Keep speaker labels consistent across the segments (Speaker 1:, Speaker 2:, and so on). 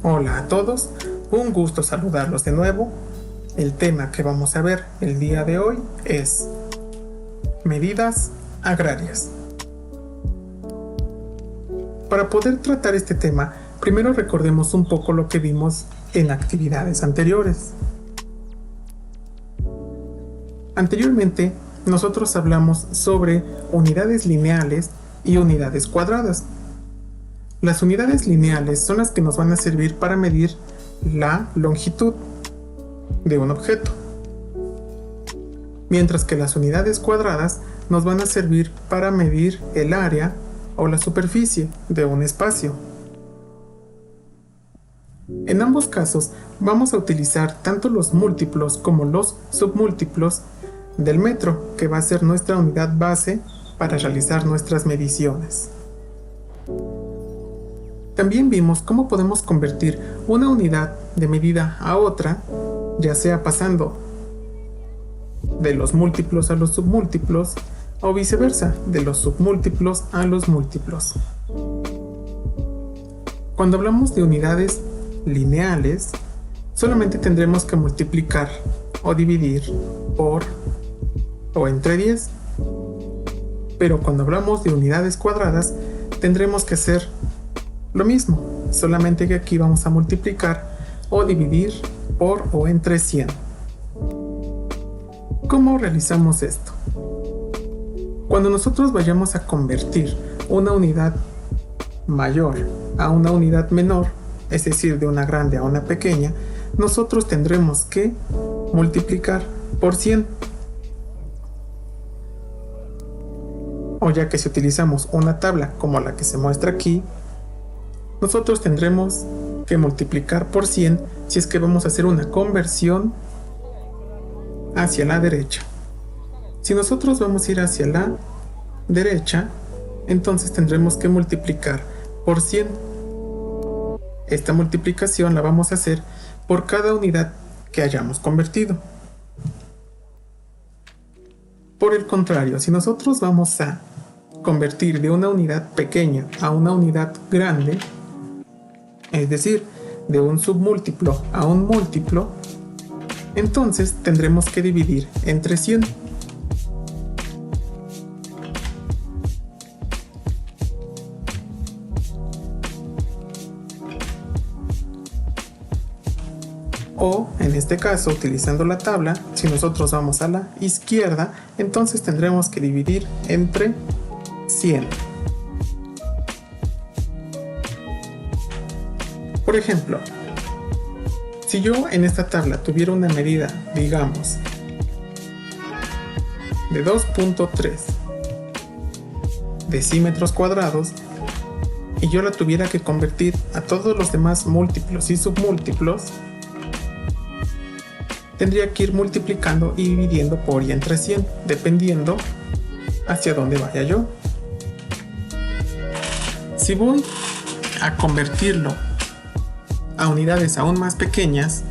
Speaker 1: Hola a todos, un gusto saludarlos de nuevo. El tema que vamos a ver el día de hoy es medidas agrarias. Para poder tratar este tema, primero recordemos un poco lo que vimos en actividades anteriores. Anteriormente, nosotros hablamos sobre unidades lineales y unidades cuadradas. Las unidades lineales son las que nos van a servir para medir la longitud de un objeto, mientras que las unidades cuadradas nos van a servir para medir el área o la superficie de un espacio. En ambos casos vamos a utilizar tanto los múltiplos como los submúltiplos del metro, que va a ser nuestra unidad base para realizar nuestras mediciones. También vimos cómo podemos convertir una unidad de medida a otra, ya sea pasando de los múltiplos a los submúltiplos o viceversa, de los submúltiplos a los múltiplos. Cuando hablamos de unidades lineales, solamente tendremos que multiplicar o dividir por o entre 10. Pero cuando hablamos de unidades cuadradas, tendremos que hacer lo mismo, solamente que aquí vamos a multiplicar o dividir por o entre 100. ¿Cómo realizamos esto? Cuando nosotros vayamos a convertir una unidad mayor a una unidad menor, es decir, de una grande a una pequeña, nosotros tendremos que multiplicar por 100. O ya que si utilizamos una tabla como la que se muestra aquí, nosotros tendremos que multiplicar por 100 si es que vamos a hacer una conversión hacia la derecha. Si nosotros vamos a ir hacia la derecha, entonces tendremos que multiplicar por 100. Esta multiplicación la vamos a hacer por cada unidad que hayamos convertido. Por el contrario, si nosotros vamos a convertir de una unidad pequeña a una unidad grande, es decir, de un submúltiplo a un múltiplo, entonces tendremos que dividir entre 100. O, en este caso, utilizando la tabla, si nosotros vamos a la izquierda, entonces tendremos que dividir entre 100. Por ejemplo, si yo en esta tabla tuviera una medida, digamos, de 2.3 decímetros cuadrados, y yo la tuviera que convertir a todos los demás múltiplos y submúltiplos, tendría que ir multiplicando y dividiendo por y entre 100, dependiendo hacia dónde vaya yo. Si voy a convertirlo a unidades aún más pequeñas,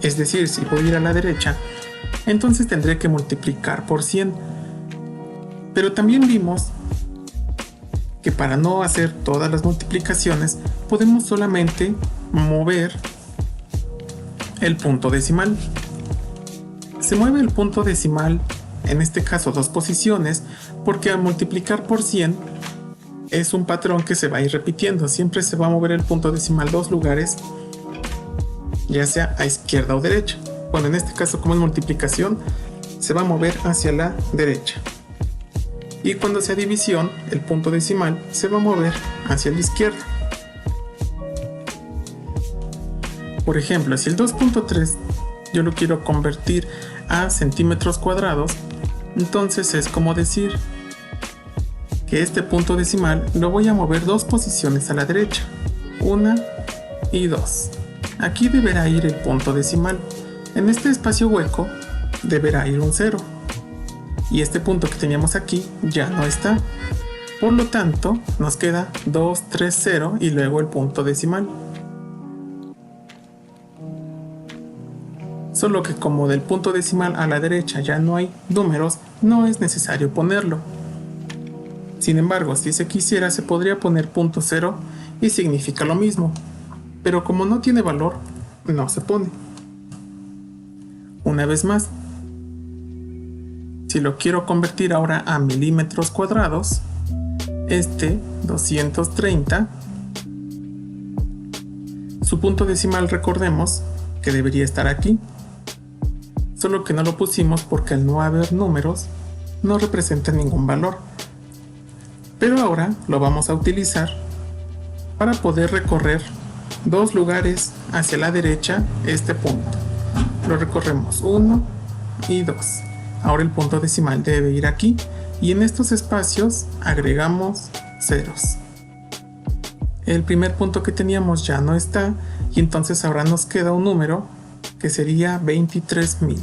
Speaker 1: es decir, si voy a ir a la derecha, entonces tendré que multiplicar por 100. Pero también vimos que para no hacer todas las multiplicaciones, podemos solamente mover el punto decimal. Se mueve el punto decimal, en este caso 2 posiciones, porque al multiplicar por 100 es un patrón que se va a ir repitiendo. Siempre se va a mover el punto decimal 2 lugares, ya sea a izquierda o derecha. Bueno, en este caso, como es multiplicación, se va a mover hacia la derecha. Y cuando sea división, el punto decimal se va a mover hacia la izquierda. Por ejemplo, si el 2.3 yo lo quiero convertir a centímetros cuadrados, entonces es como decir que este punto decimal lo voy a mover 2 posiciones a la derecha, 1 y 2. Aquí deberá ir el punto decimal. En este espacio hueco deberá ir un 0. Y este punto que teníamos aquí ya no está. Por lo tanto, nos queda 2, 3, 0 y luego el punto decimal. Solo que como del punto decimal a la derecha ya no hay números, no es necesario ponerlo. Sin embargo, si se quisiera, se podría poner punto 0 y significa lo mismo. pero como no tiene valor, no se pone. Una vez más, si lo quiero convertir ahora a milímetros cuadrados, este 230, su punto decimal recordemos que debería estar aquí, solo que no lo pusimos porque al no haber números no representa ningún valor. Pero ahora lo vamos a utilizar para poder recorrer dos lugares hacia la derecha este punto. Lo recorremos 1 y 2. Ahora el punto decimal debe ir aquí y en estos espacios agregamos ceros. El primer punto que teníamos ya no está y entonces ahora nos queda un número que sería 23.000.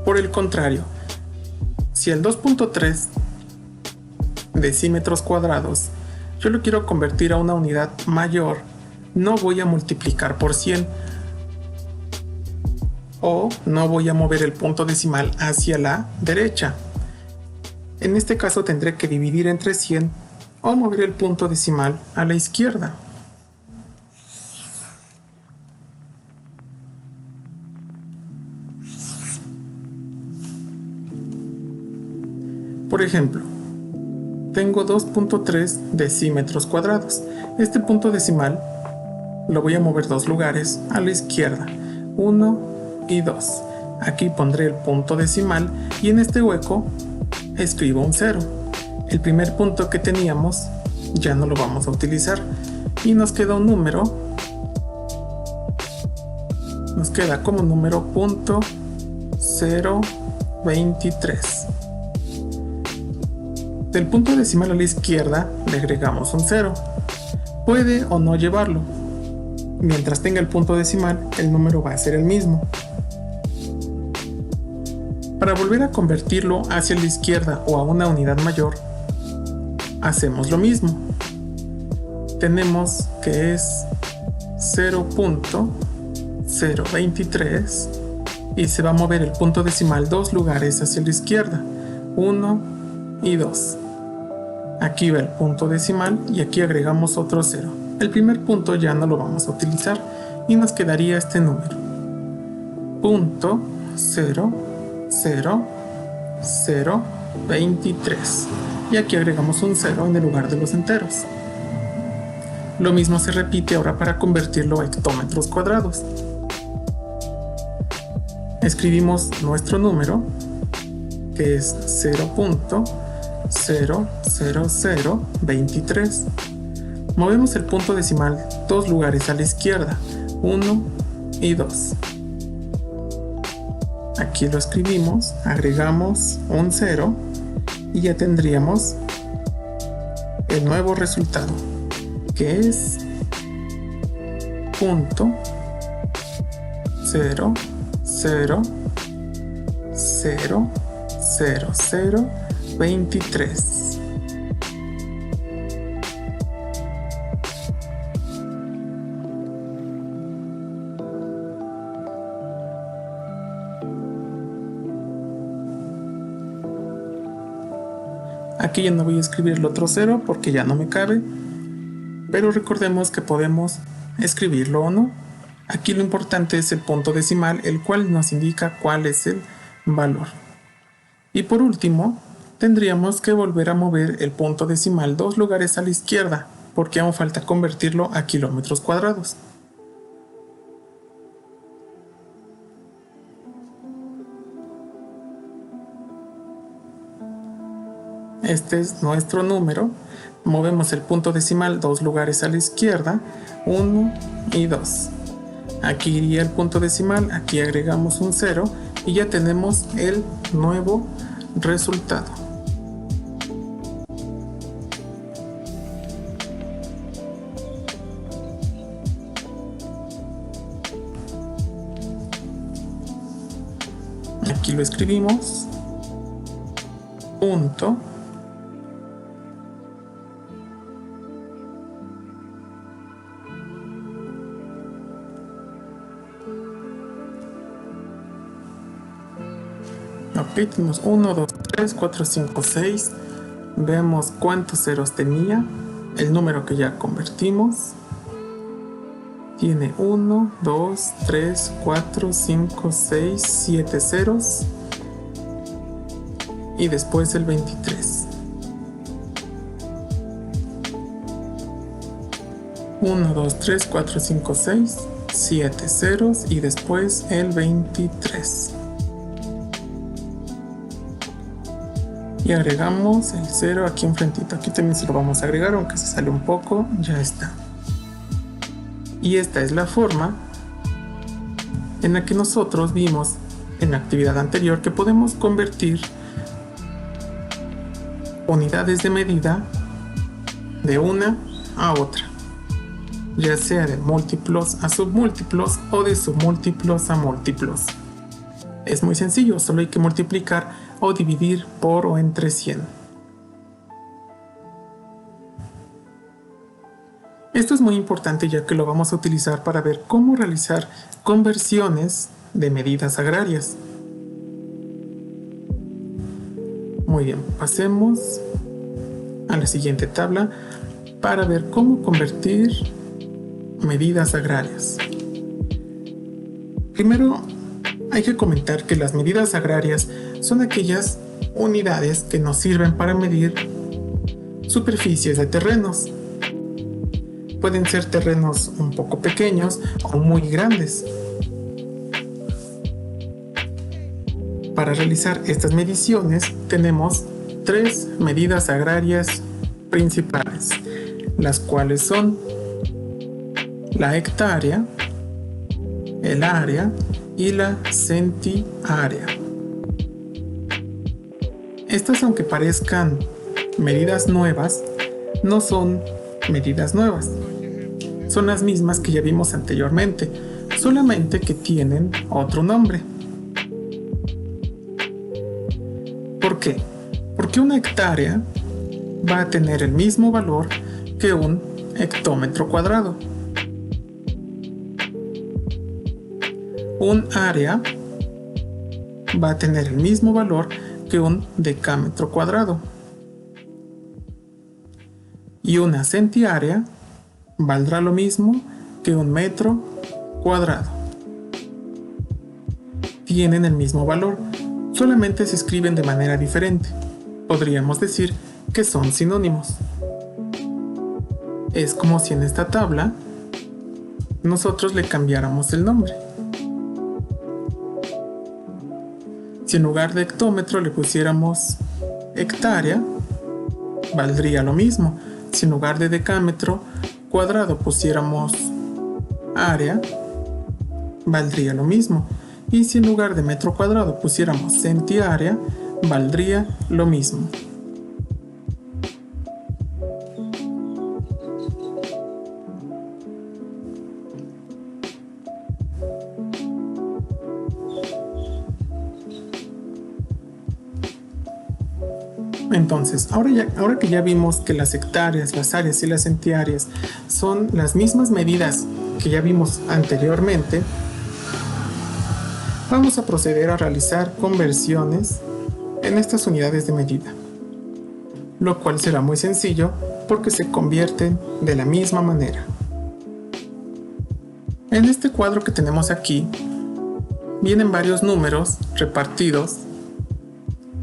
Speaker 1: Por el contrario, si el 2.3 decímetros cuadrados yo lo quiero convertir a una unidad mayor, no voy a multiplicar por 100 o no voy a mover el punto decimal hacia la derecha. En este caso tendré que dividir entre 100 o mover el punto decimal a la izquierda. Por ejemplo, tengo 2.3 decímetros cuadrados. Este punto decimal lo voy a mover dos lugares a la izquierda, 1 y 2. Aquí pondré el punto decimal y en este hueco escribo un 0. El primer punto que teníamos ya no lo vamos a utilizar y nos queda un número. Nos queda como número punto 023. Del punto decimal a la izquierda le agregamos un 0. Puede o no llevarlo. Mientras tenga el punto decimal, el número va a ser el mismo. Para volver a convertirlo hacia la izquierda o a una unidad mayor, hacemos lo mismo. Tenemos que es 0.023 y se va a mover el punto decimal dos lugares hacia la izquierda, 1 y 2. Aquí va el punto decimal y aquí agregamos otro 0. El primer punto ya no lo vamos a utilizar y nos quedaría este número. Punto 0.0023. Y aquí agregamos un 0 en el lugar de los enteros. Lo mismo se repite ahora para convertirlo a hectómetros cuadrados. Escribimos nuestro número, que es 0.00023. Movemos el punto decimal dos lugares a la izquierda, 1 y 2. Aquí lo escribimos, agregamos un 0 y ya tendríamos el nuevo resultado, que es punto 0.00023. Aquí ya no voy a escribir el otro 0 porque ya no me cabe, pero recordemos que podemos escribirlo o no. Aquí lo importante es el punto decimal, el cual nos indica cuál es el valor. Y por último, tendríamos que volver a mover el punto decimal dos lugares a la izquierda, porque aún falta convertirlo a kilómetros cuadrados. Este es nuestro número. Movemos el punto decimal dos lugares a la izquierda, 1 y 2. Aquí iría el punto decimal, aquí agregamos un 0 y ya tenemos el nuevo resultado. Aquí lo escribimos, punto Ok, tenemos 1, 2, 3, 4, 5, 6. Vemos cuántos ceros tenía. El número que ya convertimos tiene 1, 2, 3, 4, 5, 6, 7 ceros. Y después el 23. 1, 2, 3, 4, 5, 6, 7 ceros y después el 23. Y agregamos el 0 aquí enfrentito. Aquí también se lo vamos a agregar, aunque se sale un poco, ya está. Y esta es la forma en la que nosotros vimos en la actividad anterior que podemos convertir unidades de medida de una a otra, ya sea de múltiplos a submúltiplos o de submúltiplos a múltiplos. Es muy sencillo, solo hay que multiplicar o dividir por o entre 100. Esto es muy importante ya que lo vamos a utilizar para ver cómo realizar conversiones de medidas agrarias. Muy bien, pasemos a la siguiente tabla para ver cómo convertir medidas agrarias. Primero, hay que comentar que las medidas agrarias son aquellas unidades que nos sirven para medir superficies de terrenos. Pueden ser terrenos un poco pequeños o muy grandes. Para realizar estas mediciones tenemos tres medidas agrarias principales, las cuales son la hectárea, el área y la centiárea. Estas, aunque parezcan medidas nuevas, no son medidas nuevas. Son las mismas que ya vimos anteriormente, solamente que tienen otro nombre. ¿Por qué? Porque una hectárea va a tener el mismo valor que un hectómetro cuadrado. Un área va a tener el mismo valor que un decámetro cuadrado. Y una centiárea valdrá lo mismo que un metro cuadrado. Tienen el mismo valor, solamente se escriben de manera diferente. Podríamos decir que son sinónimos. Es como si en esta tabla nosotros le cambiáramos el nombre. Si en lugar de hectómetro le pusiéramos hectárea, valdría lo mismo. Si en lugar de decámetro cuadrado pusiéramos área, valdría lo mismo. Y si en lugar de metro cuadrado pusiéramos centiárea, valdría lo mismo. Entonces, ahora que ya vimos que las hectáreas, las áreas y las centiáreas son las mismas medidas que ya vimos anteriormente, vamos a proceder a realizar conversiones en estas unidades de medida, lo cual será muy sencillo porque se convierten de la misma manera. En este cuadro que tenemos aquí, vienen varios números repartidos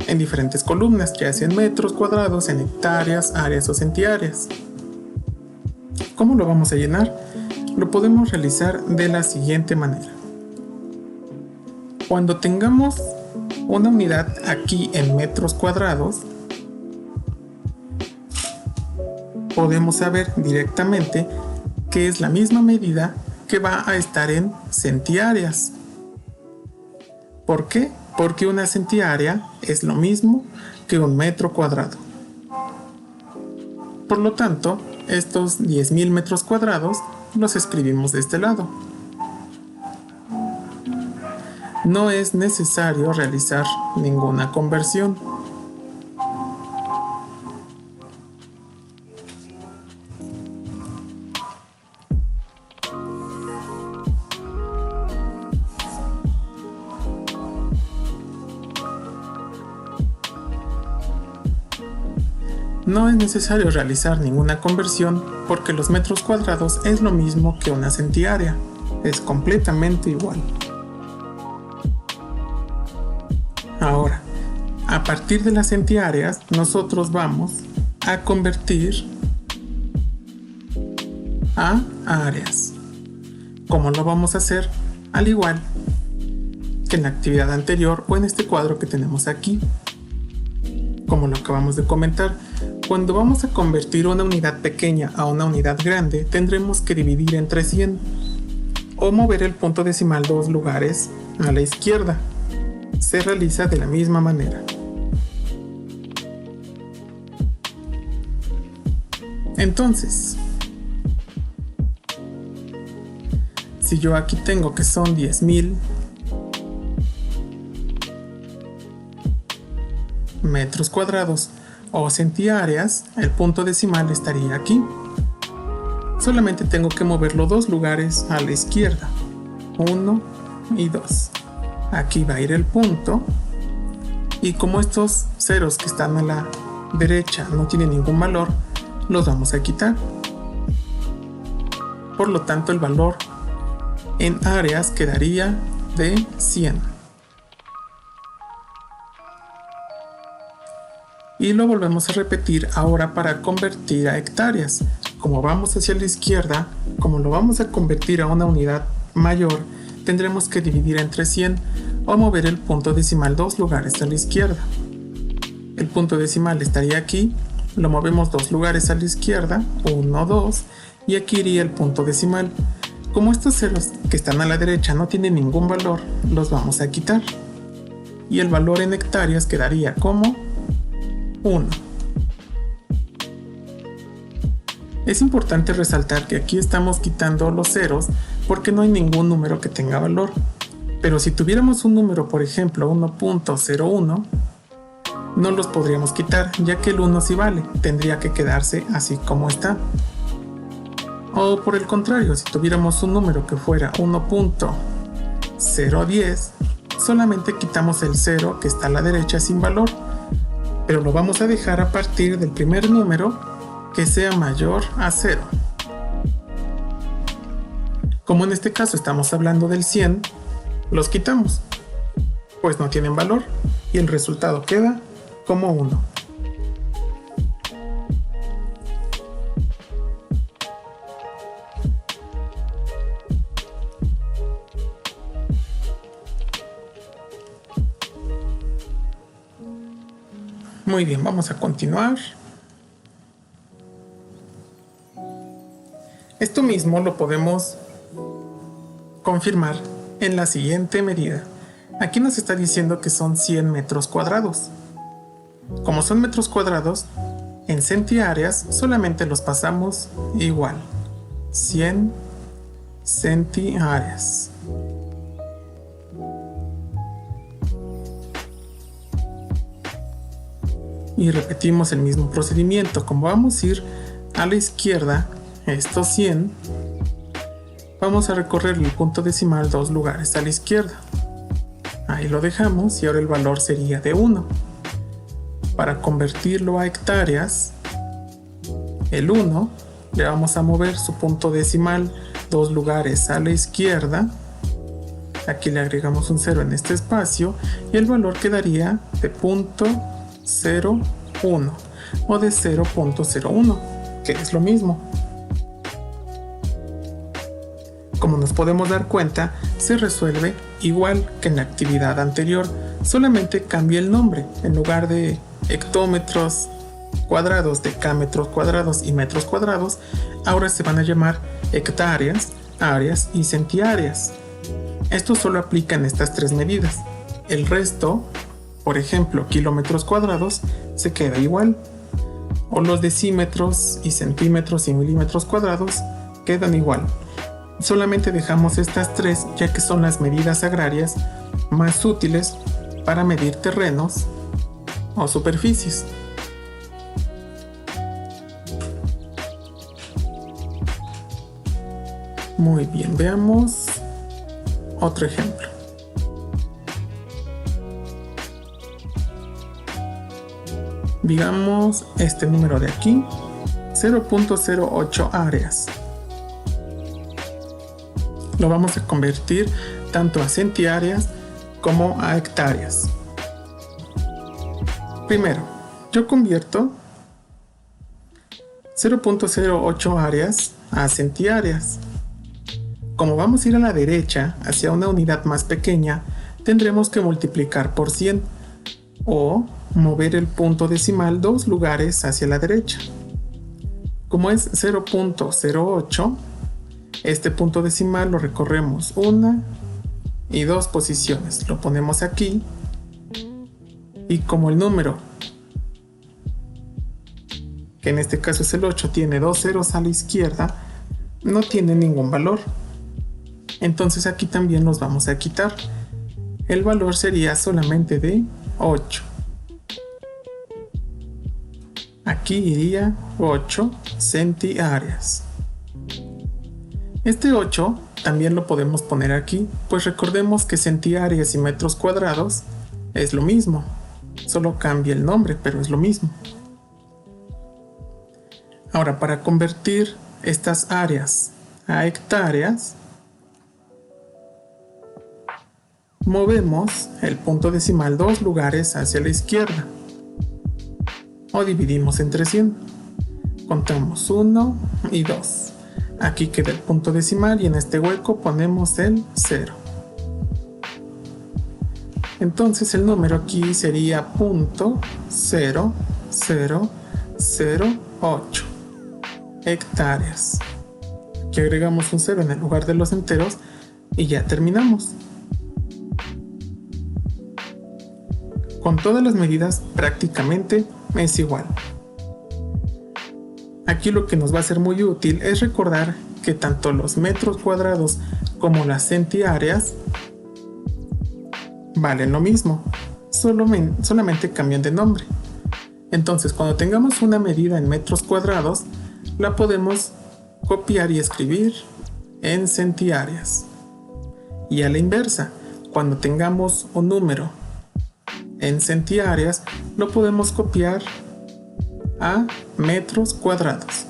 Speaker 1: en diferentes columnas, ya sea en metros cuadrados, en hectáreas, áreas o centiáreas. ¿Cómo lo vamos a llenar? Lo podemos realizar de la siguiente manera. Cuando tengamos una unidad aquí en metros cuadrados, podemos saber directamente que es la misma medida que va a estar en centiáreas. ¿Por qué? Porque una centiárea es lo mismo que un metro cuadrado. Por lo tanto, estos 10.000 metros cuadrados los escribimos de este lado. No es necesario realizar ninguna conversión. No es necesario realizar ninguna conversión porque los metros cuadrados es lo mismo que una centiárea, es completamente igual. Ahora, a partir de las centiáreas, nosotros vamos a convertir a áreas. ¿Cómo lo vamos a hacer? Al igual que en la actividad anterior o en este cuadro que tenemos aquí. Como lo acabamos de comentar, cuando vamos a convertir una unidad pequeña a una unidad grande, tendremos que dividir entre 100 o mover el punto decimal 2 lugares a la izquierda. Se realiza de la misma manera. Entonces, si yo aquí tengo que son 10.000 metros cuadrados o centiáreas, el punto decimal estaría aquí. Solamente tengo que moverlo 2 lugares a la izquierda, 1 y 2. Aquí va a ir el punto, y como estos ceros que están a la derecha no tienen ningún valor, los vamos a quitar. Por lo tanto, el valor en áreas quedaría de 100. Y lo volvemos a repetir ahora para convertir a hectáreas. Como vamos hacia la izquierda, como lo vamos a convertir a una unidad mayor, tendremos que dividir entre 100 o mover el punto decimal 2 lugares a la izquierda. El punto decimal estaría aquí, lo movemos 2 lugares a la izquierda, 1, 2, y aquí iría el punto decimal. Como estos ceros que están a la derecha no tienen ningún valor, los vamos a quitar. Y el valor en hectáreas quedaría como 1. Es importante resaltar que aquí estamos quitando los ceros porque no hay ningún número que tenga valor. Pero si tuviéramos un número, por ejemplo 1.01, no los podríamos quitar, ya que el 1 sí vale, tendría que quedarse así como está. O por el contrario, si tuviéramos un número que fuera 1.010, solamente quitamos el 0 que está a la derecha sin valor, pero lo vamos a dejar a partir del primer número que sea mayor a 0. Como en este caso estamos hablando del 100, los quitamos, pues no tienen valor, y el resultado queda como 1. Muy bien, vamos a continuar. Esto mismo lo podemos confirmar en la siguiente medida. Aquí nos está diciendo que son 100 metros cuadrados. Como son metros cuadrados, en centiáreas solamente los pasamos igual. 100 centiáreas. Y repetimos el mismo procedimiento. Como vamos a ir a la izquierda, estos 100, vamos a recorrer el punto decimal 2 lugares a la izquierda. Ahí lo dejamos y ahora el valor sería de 1. Para convertirlo a hectáreas, el 1 le vamos a mover su punto decimal 2 lugares a la izquierda. Aquí le agregamos un 0 en este espacio y el valor quedaría de 0.01 o de 0.01, que es lo mismo. Como nos podemos dar cuenta, se resuelve igual que en la actividad anterior, solamente cambia el nombre. En lugar de hectómetros cuadrados, decámetros cuadrados y metros cuadrados, ahora se van a llamar hectáreas, áreas y centiáreas. Esto solo aplica en estas 3 medidas. El resto, por ejemplo, kilómetros cuadrados, se queda igual. O los decímetros y centímetros y milímetros cuadrados quedan igual. Solamente dejamos estas 3 ya que son las medidas agrarias más útiles para medir terrenos o superficies. Muy bien, veamos otro ejemplo. Digamos este número de aquí, 0.08 áreas. Lo vamos a convertir tanto a centiáreas como a hectáreas. Primero, yo convierto 0.08 áreas a centiáreas. Como vamos a ir a la derecha hacia una unidad más pequeña, tendremos que multiplicar por 100 o mover el punto decimal 2 lugares hacia la derecha. Como es 0.08, este punto decimal lo recorremos 1 y 2 posiciones. Lo ponemos aquí y como el número, que en este caso es el 8, tiene 2 ceros a la izquierda, no tiene ningún valor. Entonces aquí también los vamos a quitar. El valor sería solamente de 8. Aquí iría 8 centiáreas. Este 8 también lo podemos poner aquí, pues recordemos que centiáreas y metros cuadrados es lo mismo. Solo cambia el nombre, pero es lo mismo. Ahora, para convertir estas áreas a hectáreas, movemos el punto decimal 2 lugares hacia la izquierda o dividimos entre 100. Contamos 1 y 2. Aquí queda el punto decimal y en este hueco ponemos el 0. Entonces el número aquí sería .0008 hectáreas. Aquí agregamos un 0 en el lugar de los enteros y ya terminamos. Con todas las medidas prácticamente es igual. Aquí lo que nos va a ser muy útil es recordar que tanto los metros cuadrados como las centiáreas valen lo mismo, solamente cambian de nombre. Entonces cuando tengamos una medida en metros cuadrados, la podemos copiar y escribir en centiáreas. Y a la inversa, cuando tengamos un número en centiáreas, lo podemos copiar a metros cuadrados.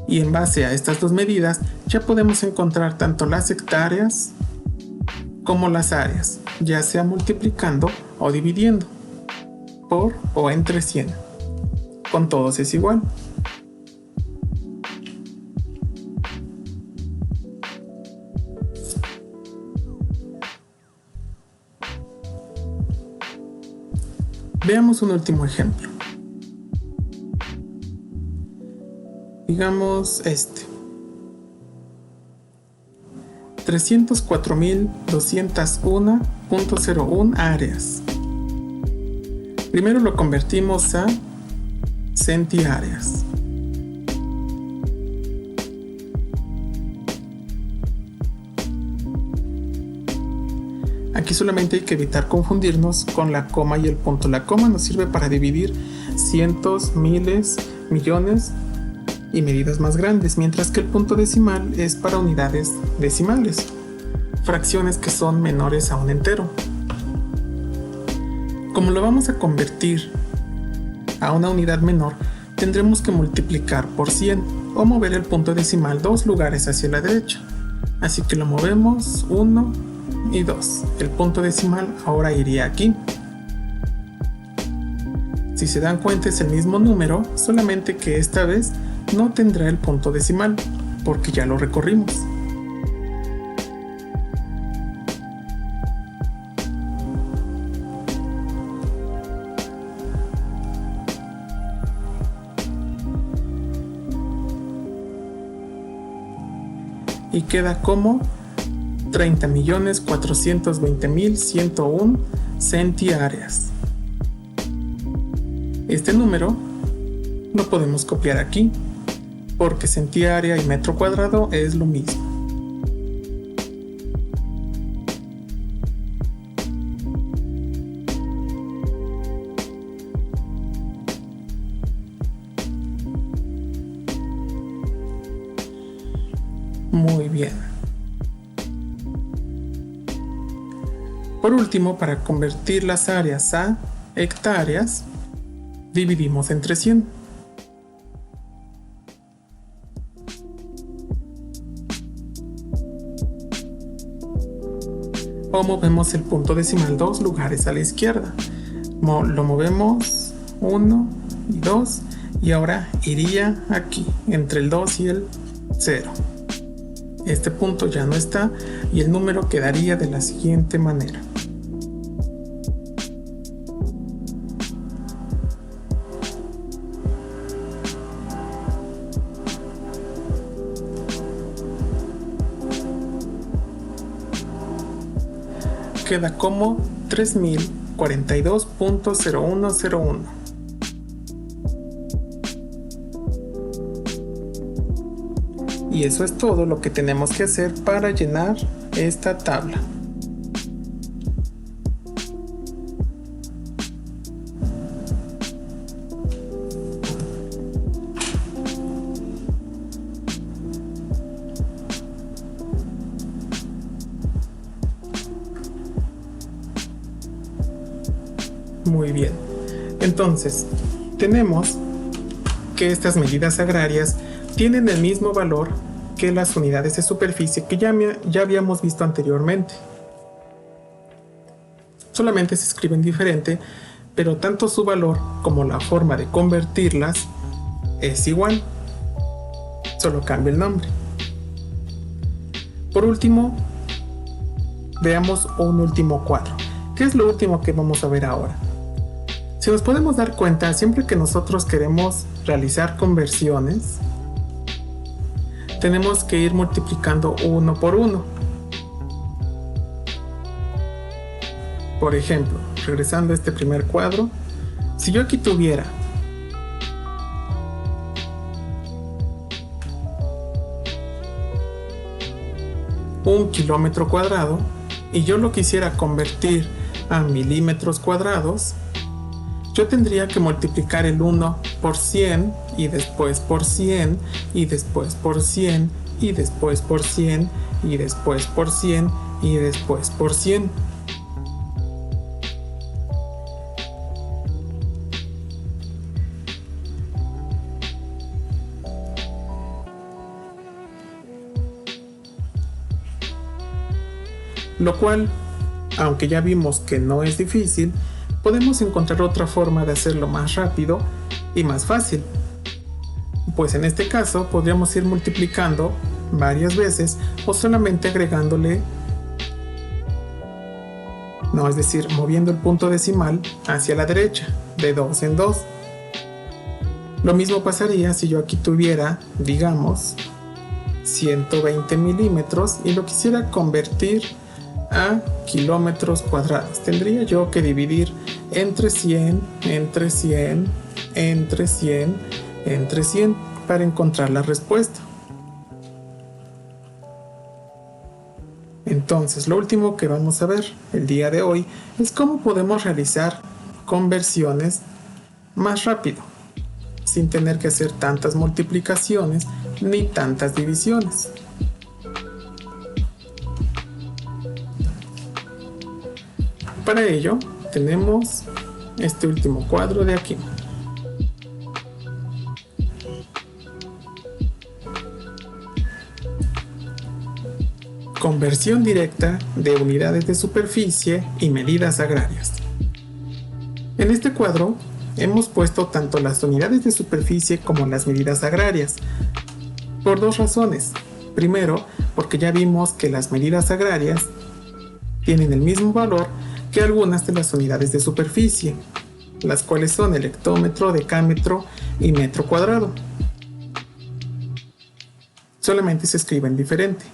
Speaker 1: Y en base a estas dos medidas ya podemos encontrar tanto las hectáreas como las áreas, ya sea multiplicando o dividiendo por o entre 100. Con todos es igual. Veamos un último ejemplo. Digamos este. 304.201.01 áreas. Primero lo convertimos a centiáreas. Aquí solamente hay que evitar confundirnos con la coma y el punto. La coma nos sirve para dividir cientos, miles, millones y medidas más grandes, mientras que el punto decimal es para unidades decimales, fracciones que son menores a un entero. Como lo vamos a convertir a una unidad menor, tendremos que multiplicar por 100 o mover el punto decimal 2 lugares hacia la derecha. Así que lo movemos 1 y 2. El punto decimal ahora iría aquí. Si se dan cuenta es el mismo número, solamente que esta vez no tendrá el punto decimal, porque ya lo recorrimos. Y queda como 30.420.101 centiáreas. Este número lo podemos copiar aquí, porque centiárea y metro cuadrado es lo mismo. Muy bien. Por último, para convertir las áreas a hectáreas, dividimos entre 100. O movemos el punto decimal 2 lugares a la izquierda. Lo movemos 1 y 2 y ahora iría aquí, entre el 2 y el 0. Este punto ya no está y el número quedaría de la siguiente manera. Queda como 3042.0101. Y eso es todo lo que tenemos que hacer para llenar esta tabla. Muy bien, entonces tenemos que estas medidas agrarias tienen el mismo valor que las unidades de superficie que ya habíamos visto anteriormente. Solamente se escriben diferente, pero tanto su valor como la forma de convertirlas es igual, solo cambia el nombre. Por último, veamos un último cuadro. ¿Qué es lo último que vamos a ver ahora? Si nos podemos dar cuenta, siempre que nosotros queremos realizar conversiones, tenemos que ir multiplicando uno por uno. Por ejemplo, regresando a este primer cuadro, si yo aquí tuviera un kilómetro cuadrado y yo lo quisiera convertir a milímetros cuadrados, yo tendría que multiplicar el 1 por 100 y después por 100 y después por 100 y después por 100 y después por 100 y después por 100. Lo cual, aunque ya vimos que no es difícil, podemos encontrar otra forma de hacerlo más rápido y más fácil. Pues en este caso podríamos ir multiplicando varias veces o solamente agregándole, es decir, moviendo el punto decimal hacia la derecha, de 2 en 2. Lo mismo pasaría si yo aquí tuviera, digamos, 120 milímetros y lo quisiera convertir a kilómetros cuadrados. Tendría yo que dividir entre 100, entre 100, entre 100, entre 100 para encontrar la respuesta. Entonces, lo último que vamos a ver el día de hoy es cómo podemos realizar conversiones más rápido, sin tener que hacer tantas multiplicaciones ni tantas divisiones. Para ello, tenemos este último cuadro de aquí. Conversión directa de unidades de superficie y medidas agrarias. En este cuadro hemos puesto tanto las unidades de superficie como las medidas agrarias, por dos razones. Primero, porque ya vimos que las medidas agrarias tienen el mismo valor que algunas de las unidades de superficie, las cuales son el hectómetro, decámetro y metro cuadrado. Solamente se escriben diferente.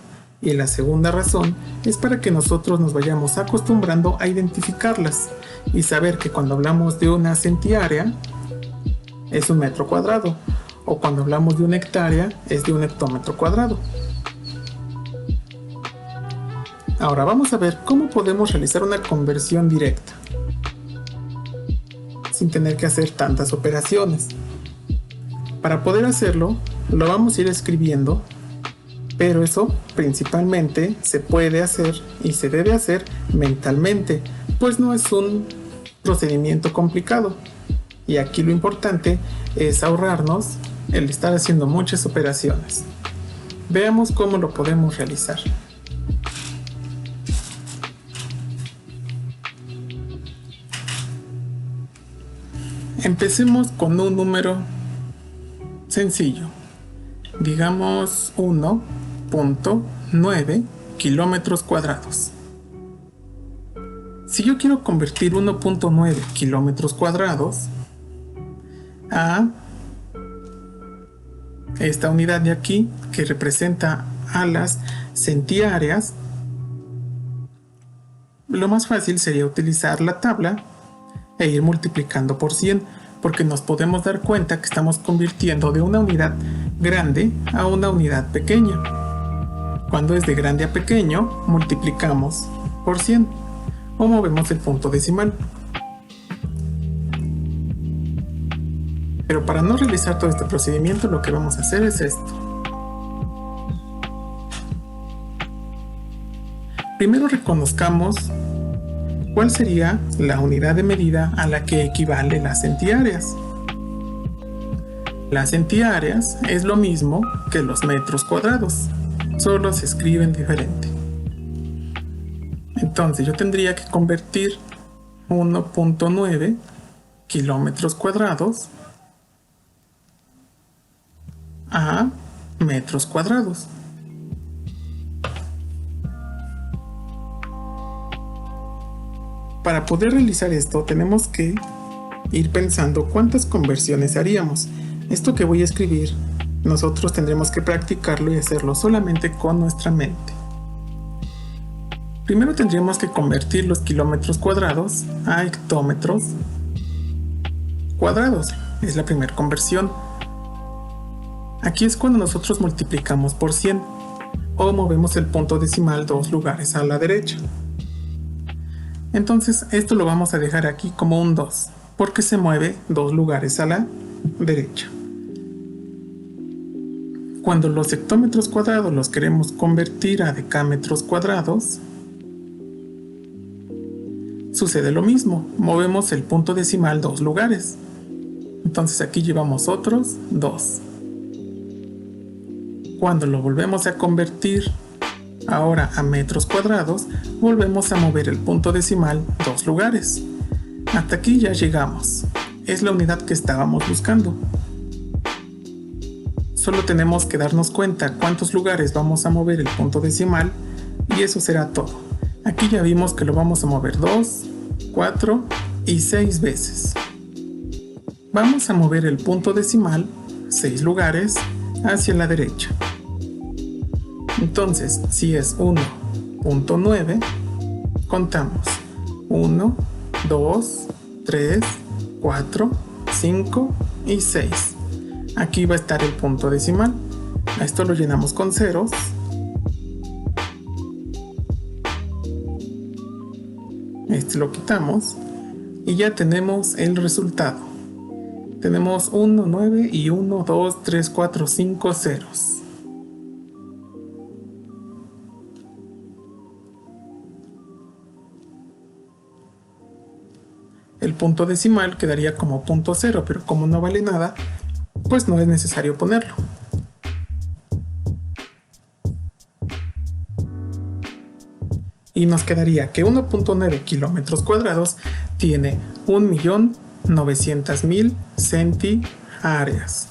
Speaker 1: Y la segunda razón es para que nosotros nos vayamos acostumbrando a identificarlas y saber que cuando hablamos de una centiárea es un metro cuadrado o cuando hablamos de una hectárea es de un hectómetro cuadrado. Ahora vamos a ver cómo podemos realizar una conversión directa sin tener que hacer tantas operaciones. Para poder hacerlo, lo vamos a ir escribiendo, pero eso principalmente se puede hacer y se debe hacer mentalmente, pues no es un procedimiento complicado. Y aquí lo importante es ahorrarnos el estar haciendo muchas operaciones. Veamos cómo lo podemos realizar. Empecemos con un número sencillo. Digamos 1.9 kilómetros cuadrados. Si yo quiero convertir 1.9 kilómetros cuadrados a esta unidad de aquí, que representa a las centiáreas, lo más fácil sería utilizar la tabla e ir multiplicando por 100, porque nos podemos dar cuenta que estamos convirtiendo de una unidad grande a una unidad pequeña. Cuando es de grande a pequeño, multiplicamos por 100 o movemos el punto decimal. Pero para no realizar todo este procedimiento, lo que vamos a hacer es esto. Primero reconozcamos cuál sería la unidad de medida a la que equivale las centiáreas. Las centiáreas es lo mismo que los metros cuadrados, solo se escriben diferente. Entonces yo tendría que convertir 1.9 kilómetros cuadrados a metros cuadrados. Para poder realizar esto tenemos que ir pensando cuántas conversiones haríamos. Esto que voy a escribir, nosotros tendremos que practicarlo y hacerlo solamente con nuestra mente. Primero tendríamos que convertir los kilómetros cuadrados a hectómetros cuadrados. Es la primera conversión. Aquí es cuando nosotros multiplicamos por 100 o movemos el punto decimal 2 lugares a la derecha. Entonces esto lo vamos a dejar aquí como un 2, porque se mueve 2 lugares a la derecha. Cuando los hectómetros cuadrados los queremos convertir a decámetros cuadrados, sucede lo mismo, movemos el punto decimal 2 lugares. Entonces aquí llevamos otros 2. Cuando lo volvemos a convertir ahora a metros cuadrados, volvemos a mover el punto decimal 2 lugares. Hasta aquí ya llegamos. Es la unidad que estábamos buscando. Solo tenemos que darnos cuenta cuántos lugares vamos a mover el punto decimal y eso será todo. Aquí ya vimos que lo vamos a mover 2, 4 y 6 veces. Vamos a mover el punto decimal 6 lugares hacia la derecha. Entonces, si es 1.9, contamos 1, 2, 3, 4, 5 y 6. Aquí va a estar el punto decimal. A esto lo llenamos con ceros. Este lo quitamos y ya tenemos el resultado. Tenemos 1, 9 y 1, 2, 3, 4, 5 ceros. El punto decimal quedaría como punto 0, pero como no vale nada, pues no es necesario ponerlo. Y nos quedaría que 1.9 kilómetros cuadrados tiene 1.900.000 centiáreas.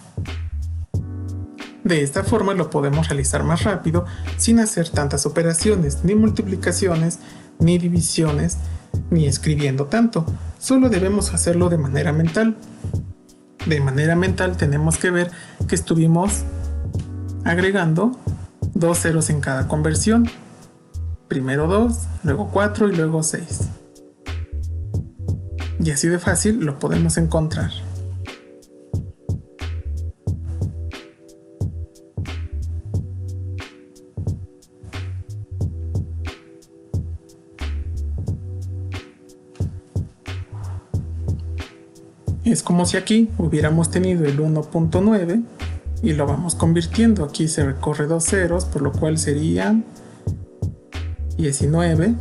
Speaker 1: De esta forma lo podemos realizar más rápido sin hacer tantas operaciones, ni multiplicaciones, ni divisiones, ni escribiendo tanto. Solo debemos hacerlo de manera mental. De manera mental tenemos que ver que estuvimos agregando 2 ceros en cada conversión. Primero 2, luego 4 y luego 6. Y así de fácil lo podemos encontrar. Es como si aquí hubiéramos tenido el 1.9 y lo vamos convirtiendo. Aquí se recorre 2 ceros, por lo cual sería 19.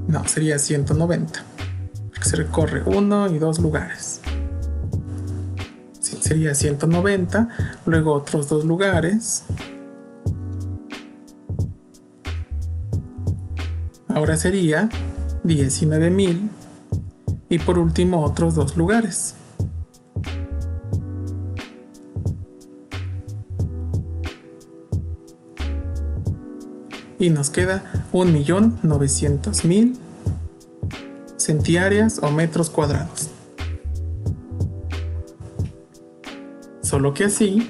Speaker 1: No, sería 190. porque se recorre 1 y 2 lugares. Sí, sería 190, luego otros 2 lugares. Ahora sería 19.000 y por último otros 2 lugares. Y nos queda 1.900.000 centiáreas o metros cuadrados. Solo que así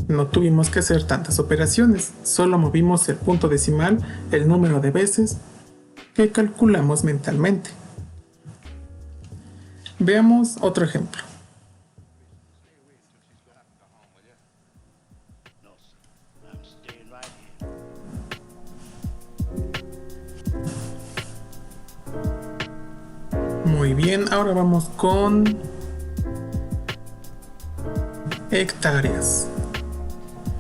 Speaker 1: no tuvimos que hacer tantas operaciones, solo movimos el punto decimal el número de veces que calculamos mentalmente. Veamos otro ejemplo. Muy bien, ahora vamos con hectáreas.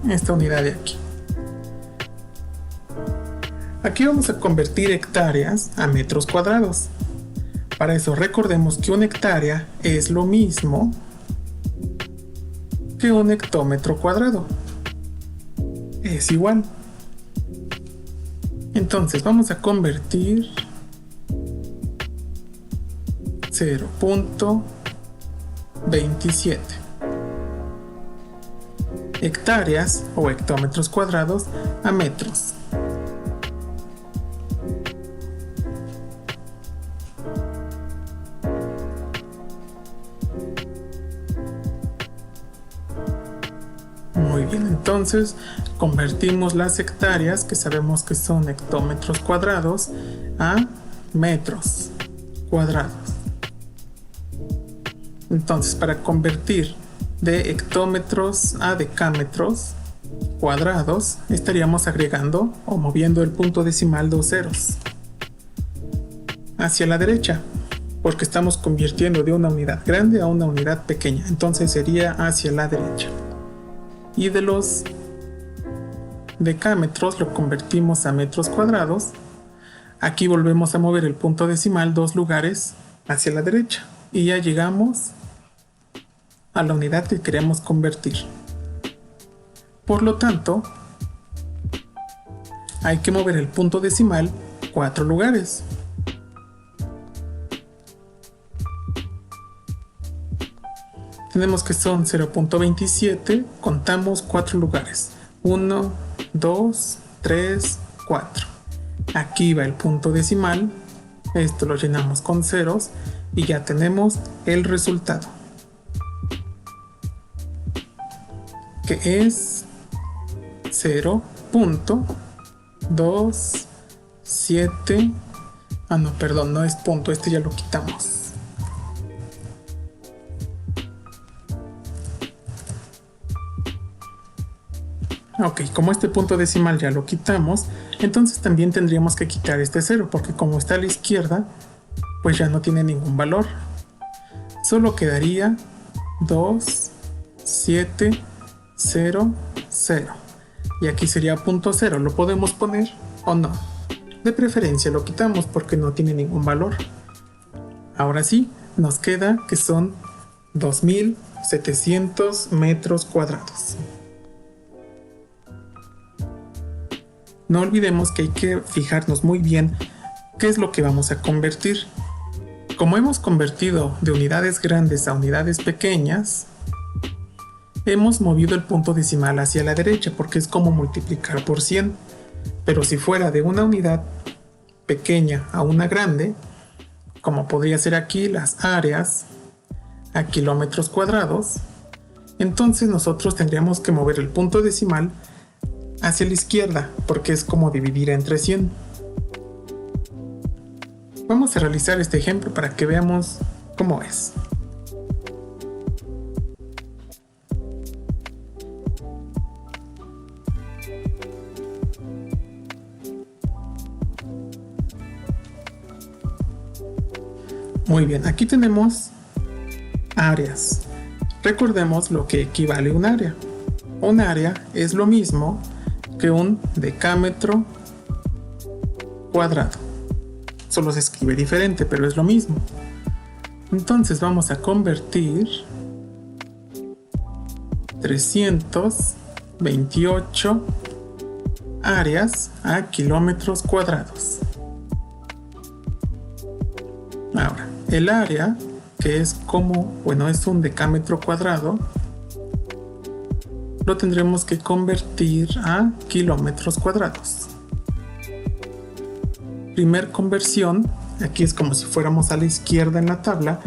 Speaker 1: Esta unidad de aquí. Aquí vamos a convertir hectáreas a metros cuadrados. Para eso recordemos que una hectárea es lo mismo que un hectómetro cuadrado. Es igual. Entonces vamos a convertir 0.27 hectáreas o hectómetros cuadrados a metros. Muy bien, entonces convertimos las hectáreas, que sabemos que son hectómetros cuadrados, a metros cuadrados. Entonces, para convertir de hectómetros a decámetros cuadrados, estaríamos agregando o moviendo el punto decimal 2 ceros hacia la derecha, porque estamos convirtiendo de una unidad grande a una unidad pequeña, entonces sería hacia la derecha. Y de los decámetros lo convertimos a metros cuadrados. Aquí volvemos a mover el punto decimal 2 lugares hacia la derecha y ya llegamos a la unidad que queremos convertir. Por lo tanto, hay que mover el punto decimal 4 lugares. Tenemos que son 0.27, contamos 4 lugares. 1, 2, 3, 4. Aquí va el punto decimal, esto lo llenamos con ceros y ya tenemos el resultado, que es 0.27. No, perdón, no es punto, este ya lo quitamos. Ok, como este punto decimal ya lo quitamos, entonces también tendríamos que quitar este 0, porque como está a la izquierda, pues ya no tiene ningún valor. Solo quedaría 2, 7, 0, 0. Y aquí sería punto 0, ¿lo podemos poner o no? De preferencia lo quitamos porque no tiene ningún valor. Ahora sí, nos queda que son 2.700 metros cuadrados. No olvidemos que hay que fijarnos muy bien qué es lo que vamos a convertir. Como hemos convertido de unidades grandes a unidades pequeñas, hemos movido el punto decimal hacia la derecha porque es como multiplicar por 100. Pero si fuera de una unidad pequeña a una grande, como podría ser aquí las áreas a kilómetros cuadrados, entonces nosotros tendríamos que mover el punto decimal hacia la izquierda, porque es como dividir entre 100. Vamos a realizar este ejemplo para que veamos cómo es. Muy bien, aquí tenemos áreas. Recordemos lo que equivale a un área. Un área es lo mismo que un decámetro cuadrado. Solo se escribe diferente, pero es lo mismo. Entonces vamos a convertir 328 áreas a kilómetros cuadrados. Ahora, el área, que es es un decámetro cuadrado, lo tendremos que convertir a kilómetros cuadrados. Primer conversión, aquí es como si fuéramos a la izquierda en la tabla,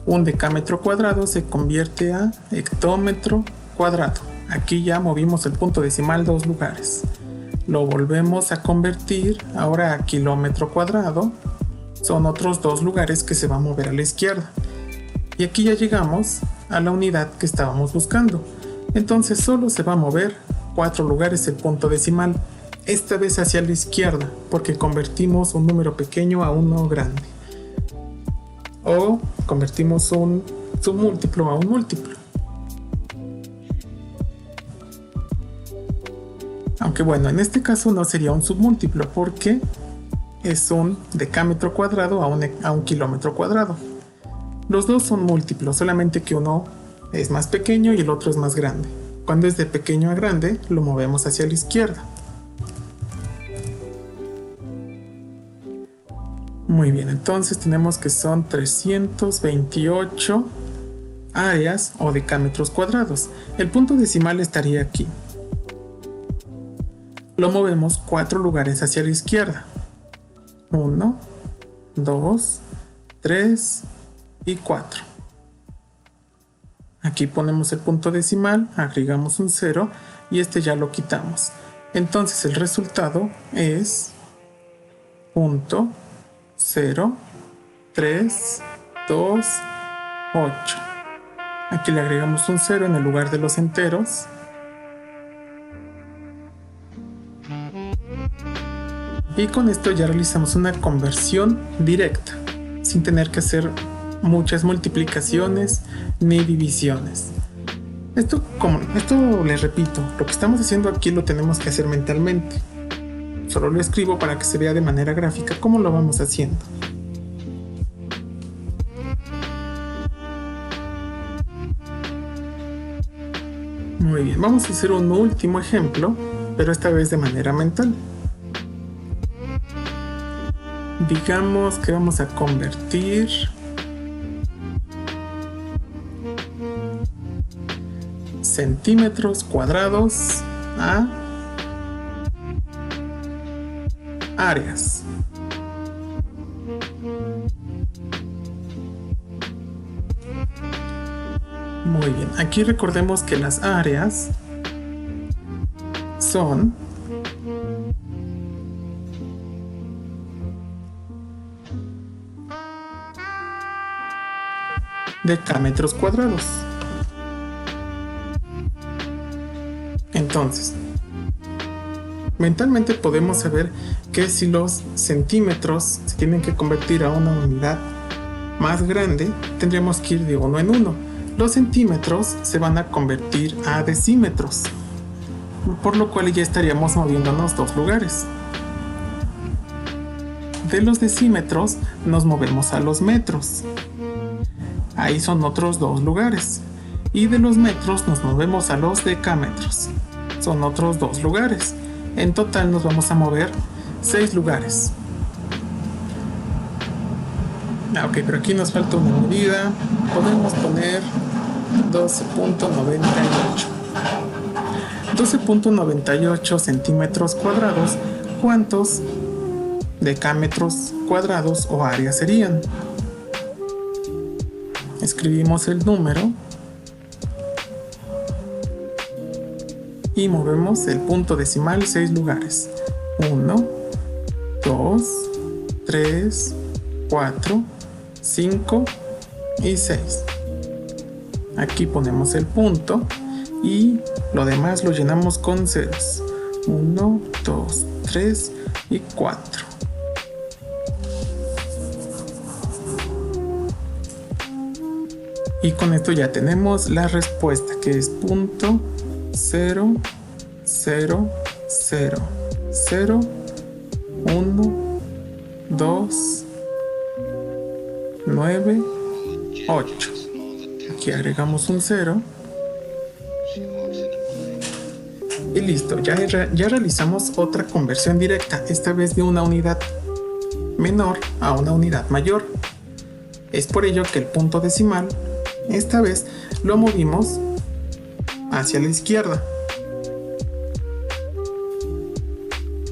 Speaker 1: un decámetro cuadrado se convierte a hectómetro cuadrado. Aquí ya movimos el punto decimal 2 lugares. Lo volvemos a convertir ahora a kilómetro cuadrado. Son otros 2 lugares que se va a mover a la izquierda. Y aquí ya llegamos a la unidad que estábamos buscando. Entonces solo se va a mover 4 lugares el punto decimal. Esta vez hacia la izquierda, porque convertimos un número pequeño a uno grande. O convertimos un submúltiplo a un múltiplo. Aunque bueno, en este caso no sería un submúltiplo porque es un decámetro cuadrado a un kilómetro cuadrado. Los dos son múltiplos, solamente que uno es más pequeño y el otro es más grande. Cuando es de pequeño a grande, lo movemos hacia la izquierda. Muy bien, entonces tenemos que son 328 áreas o decámetros cuadrados. El punto decimal estaría aquí. Lo movemos 4 lugares hacia la izquierda. 1, 2, 3 y 4. Aquí ponemos el punto decimal, agregamos un 0 y este ya lo quitamos. Entonces el resultado es 0.0328. Aquí le agregamos un 0 en el lugar de los enteros. Y con esto ya realizamos una conversión directa, sin tener que hacer muchas multiplicaciones ni divisiones. Esto les repito, lo que estamos haciendo aquí lo tenemos que hacer mentalmente. Solo lo escribo para que se vea de manera gráfica cómo lo vamos haciendo. Muy bien, vamos a hacer un último ejemplo, pero esta vez de manera mental. Digamos que vamos a convertir centímetros cuadrados a áreas. Muy bien, aquí recordemos que las áreas son decámetros cuadrados. Entonces, mentalmente podemos saber que si los centímetros se tienen que convertir a una unidad más grande, tendríamos que ir de uno en uno. Los centímetros se van a convertir a decímetros, por lo cual ya estaríamos moviéndonos 2 lugares. De los decímetros nos movemos a los metros. Ahí son otros 2 lugares. Y de los metros nos movemos a los decámetros. Son otros 2 lugares. En total nos vamos a mover 6 lugares. Ok, pero aquí nos falta una medida. Podemos poner 12.98. 12.98 centímetros cuadrados. ¿Cuántos decámetros cuadrados o áreas serían? Escribimos el número y movemos el punto decimal 6 lugares. 1, 2, 3, 4, 5 y 6. Aquí ponemos el punto y lo demás lo llenamos con ceros. 1, 2, 3 y 4. Y con esto ya tenemos la respuesta, que es punto 0, 0, 0, 0, 1, 2, 9 8. Aquí agregamos un 0. Y listo, ya realizamos otra conversión directa, esta vez de una unidad menor a una unidad mayor. Es por ello que el punto decimal, esta vez lo movimos hacia la izquierda.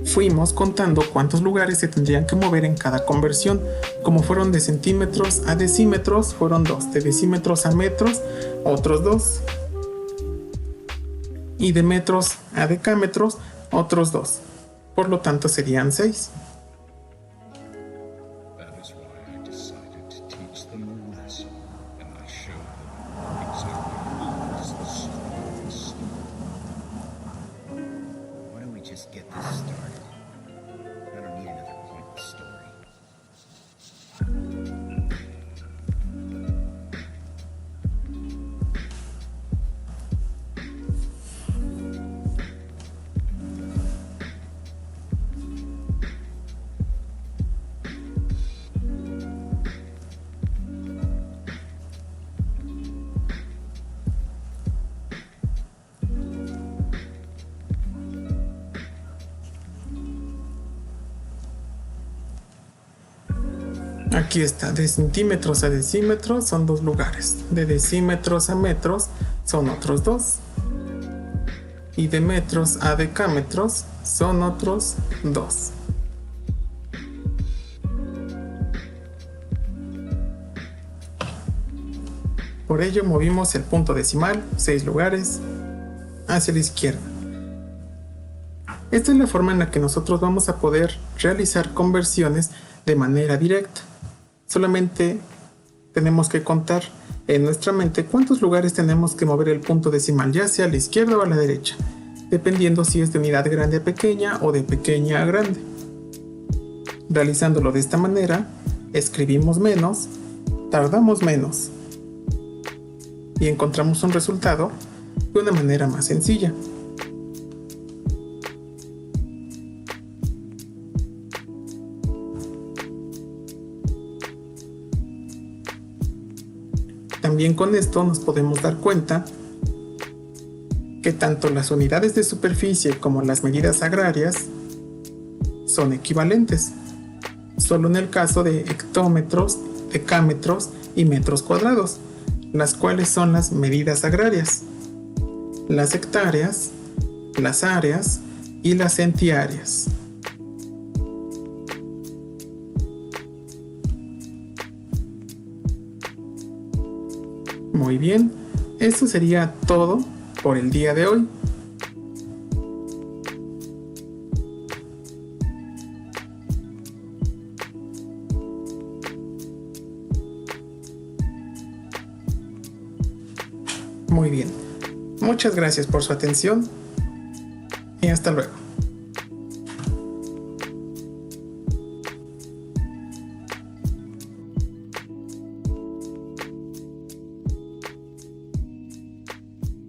Speaker 1: Fuimos contando cuántos lugares se tendrían que mover en cada conversión. Como fueron de centímetros a decímetros, fueron 2. De decímetros a metros, otros 2. Y de metros a decámetros, otros 2. Por lo tanto serían 6. Aquí está, de centímetros a decímetros son 2 lugares, de decímetros a metros son otros 2, y de metros a decámetros son otros 2. Por ello movimos el punto decimal 6 lugares hacia la izquierda. Esta es la forma en la que nosotros vamos a poder realizar conversiones de manera directa. Solamente tenemos que contar en nuestra mente cuántos lugares tenemos que mover el punto decimal, ya sea a la izquierda o a la derecha, dependiendo si es de unidad grande a pequeña o de pequeña a grande. Realizándolo de esta manera, escribimos menos, tardamos menos y encontramos un resultado de una manera más sencilla. También con esto nos podemos dar cuenta que tanto las unidades de superficie como las medidas agrarias son equivalentes, solo en el caso de hectómetros, decámetros y metros cuadrados, las cuales son las medidas agrarias, las hectáreas, las áreas y las centiáreas. Muy bien, eso sería todo por el día de hoy. Muy bien, muchas gracias por su atención y hasta luego.